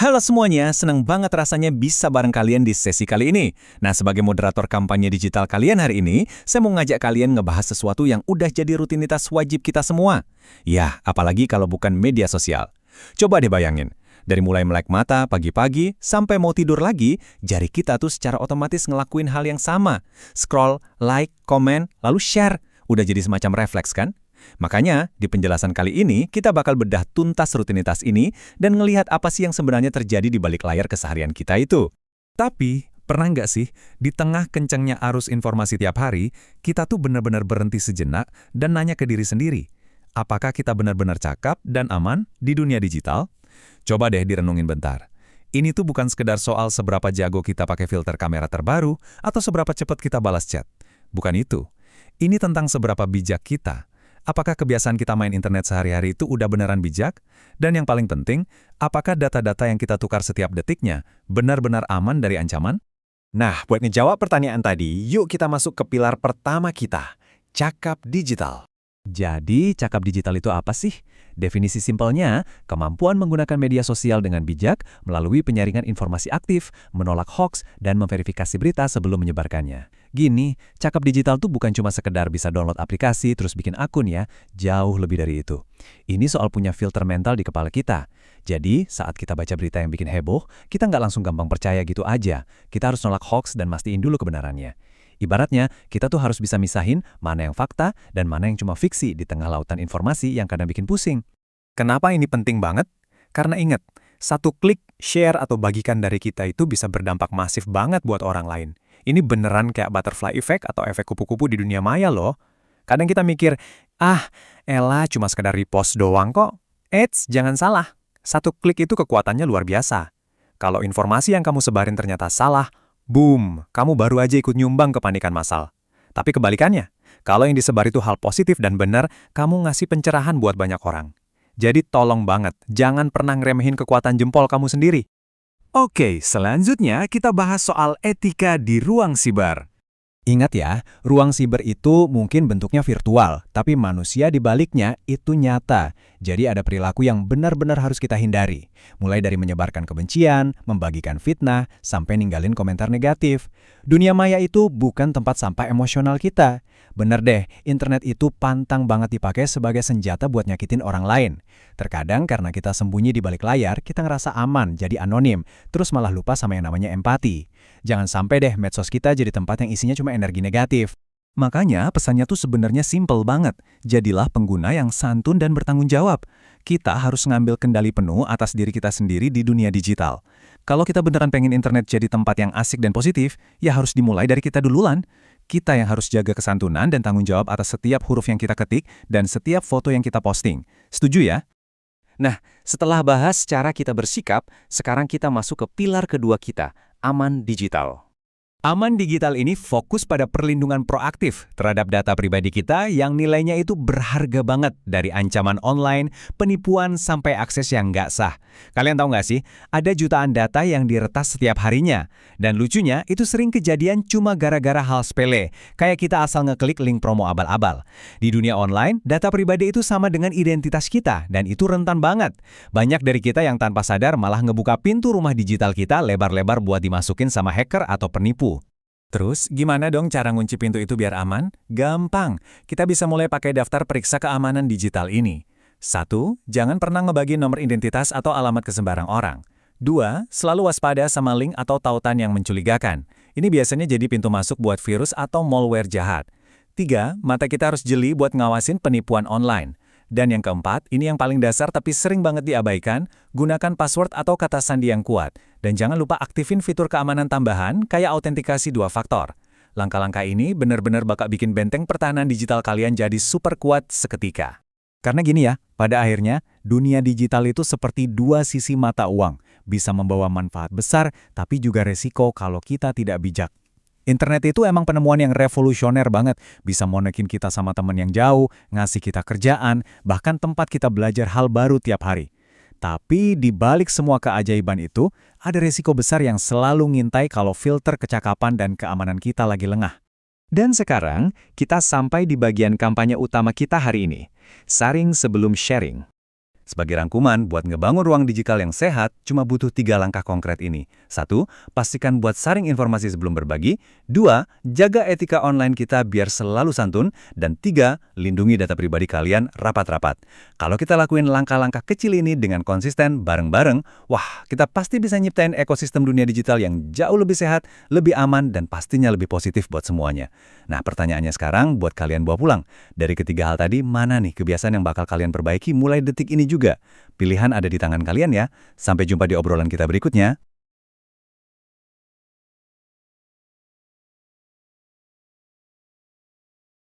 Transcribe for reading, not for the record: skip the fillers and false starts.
Halo semuanya, senang banget rasanya bisa bareng kalian di sesi kali ini. Nah, sebagai moderator kampanye digital kalian hari ini, saya mau ngajak kalian ngebahas sesuatu yang udah jadi rutinitas wajib kita semua. Ya, apalagi kalau bukan media sosial. Coba deh bayangin, dari mulai melek mata pagi-pagi sampai mau tidur lagi, jari kita tuh secara otomatis ngelakuin hal yang sama. Scroll, like, komen, lalu share. Udah jadi semacam refleks kan? Makanya, di penjelasan kali ini, kita bakal bedah tuntas rutinitas ini dan ngelihat apa sih yang sebenarnya terjadi di balik layar keseharian kita itu. Tapi, pernah nggak sih, di tengah kencangnya arus informasi tiap hari, kita tuh benar-benar berhenti sejenak dan nanya ke diri sendiri, apakah kita benar-benar cakap dan aman di dunia digital? Coba deh direnungin bentar. Ini tuh bukan sekedar soal seberapa jago kita pakai filter kamera terbaru atau seberapa cepat kita balas chat. Bukan itu. Ini tentang seberapa bijak kita. Apakah kebiasaan kita main internet sehari-hari itu udah beneran bijak? Dan yang paling penting, apakah data-data yang kita tukar setiap detiknya benar-benar aman dari ancaman? Nah, buat ngejawab pertanyaan tadi, yuk kita masuk ke pilar pertama kita, cakap digital. Jadi, cakap digital itu apa sih? Definisi simpelnya, kemampuan menggunakan media sosial dengan bijak melalui penyaringan informasi aktif, menolak hoaks, dan memverifikasi berita sebelum menyebarkannya. Gini, cakap digital tuh bukan cuma sekedar bisa download aplikasi terus bikin akun ya, jauh lebih dari itu. Ini soal punya filter mental di kepala kita. Jadi, saat kita baca berita yang bikin heboh, kita nggak langsung gampang percaya gitu aja. Kita harus nolak hoaks dan mastiin dulu kebenarannya. Ibaratnya, kita tuh harus bisa misahin mana yang fakta dan mana yang cuma fiksi di tengah lautan informasi yang kadang bikin pusing. Kenapa ini penting banget? Karena ingat, satu klik, share, atau bagikan dari kita itu bisa berdampak masif banget buat orang lain. Ini beneran kayak butterfly effect atau efek kupu-kupu di dunia maya loh. Kadang kita mikir, elah cuma sekedar repost doang kok. Eits, jangan salah. Satu klik itu kekuatannya luar biasa. Kalau informasi yang kamu sebarin ternyata salah, boom, kamu baru aja ikut nyumbang kepanikan massal. Tapi kebalikannya, kalau yang disebar itu hal positif dan benar, kamu ngasih pencerahan buat banyak orang. Jadi tolong banget, jangan pernah ngeremehin kekuatan jempol kamu sendiri. Oke, selanjutnya kita bahas soal etika di ruang siber. Ingat ya, ruang siber itu mungkin bentuknya virtual, tapi manusia di baliknya itu nyata. Jadi ada perilaku yang benar-benar harus kita hindari. Mulai dari menyebarkan kebencian, membagikan fitnah, sampai ninggalin komentar negatif. Dunia maya itu bukan tempat sampah emosional kita. Bener deh, internet itu pantang banget dipakai sebagai senjata buat nyakitin orang lain. Terkadang karena kita sembunyi di balik layar, kita ngerasa aman, jadi anonim, terus malah lupa sama yang namanya empati. Jangan sampai deh medsos kita jadi tempat yang isinya cuma energi negatif. Makanya pesannya tuh sebenarnya simpel banget. Jadilah pengguna yang santun dan bertanggung jawab. Kita harus ngambil kendali penuh atas diri kita sendiri di dunia digital. Kalau kita beneran pengen internet jadi tempat yang asik dan positif, ya harus dimulai dari kita duluan. Kita yang harus jaga kesantunan dan tanggung jawab atas setiap huruf yang kita ketik dan setiap foto yang kita posting. Setuju ya? Nah, setelah bahas cara kita bersikap, sekarang kita masuk ke pilar kedua kita, aman digital. Aman digital ini fokus pada perlindungan proaktif terhadap data pribadi kita yang nilainya itu berharga banget dari ancaman online, penipuan, sampai akses yang nggak sah. Kalian tahu nggak sih, ada jutaan data yang diretas setiap harinya. Dan lucunya, itu sering kejadian cuma gara-gara hal sepele, kayak kita asal ngeklik link promo abal-abal. Di dunia online, data pribadi itu sama dengan identitas kita, dan itu rentan banget. Banyak dari kita yang tanpa sadar malah ngebuka pintu rumah digital kita lebar-lebar buat dimasukin sama hacker atau penipu. Terus, gimana dong cara ngunci pintu itu biar aman? Gampang. Kita bisa mulai pakai daftar periksa keamanan digital ini. 1. Jangan pernah ngebagi nomor identitas atau alamat ke sembarang orang. 2. Selalu waspada sama link atau tautan yang mencurigakan. Ini biasanya jadi pintu masuk buat virus atau malware jahat. 3. Mata kita harus jeli buat ngawasin penipuan online. Dan yang keempat, ini yang paling dasar tapi sering banget diabaikan, gunakan password atau kata sandi yang kuat. Dan jangan lupa aktifin fitur keamanan tambahan kayak autentikasi 2 faktor. Langkah-langkah ini benar-benar bakal bikin benteng pertahanan digital kalian jadi super kuat seketika. Karena gini ya, pada akhirnya, dunia digital itu seperti dua sisi mata uang. Bisa membawa manfaat besar, tapi juga resiko kalau kita tidak bijak. Internet itu emang penemuan yang revolusioner banget, bisa monekin kita sama teman yang jauh, ngasih kita kerjaan, bahkan tempat kita belajar hal baru tiap hari. Tapi di balik semua keajaiban itu, ada resiko besar yang selalu ngintai kalau filter kecakapan dan keamanan kita lagi lengah. Dan sekarang, kita sampai di bagian kampanye utama kita hari ini, saring sebelum sharing. Sebagai rangkuman, buat ngebangun ruang digital yang sehat, cuma butuh 3 langkah konkret ini. 1. Pastikan buat saring informasi sebelum berbagi. 2. Jaga etika online kita biar selalu santun. Dan 3. Lindungi data pribadi kalian rapat-rapat. Kalau kita lakuin langkah-langkah kecil ini dengan konsisten, bareng-bareng, wah, kita pasti bisa nyiptain ekosistem dunia digital yang jauh lebih sehat, lebih aman, dan pastinya lebih positif buat semuanya. Nah, pertanyaannya sekarang buat kalian bawa pulang. Dari ketiga hal tadi, mana nih kebiasaan yang bakal kalian perbaiki mulai detik ini juga? Pilihan ada di tangan kalian ya. Sampai jumpa di obrolan kita berikutnya.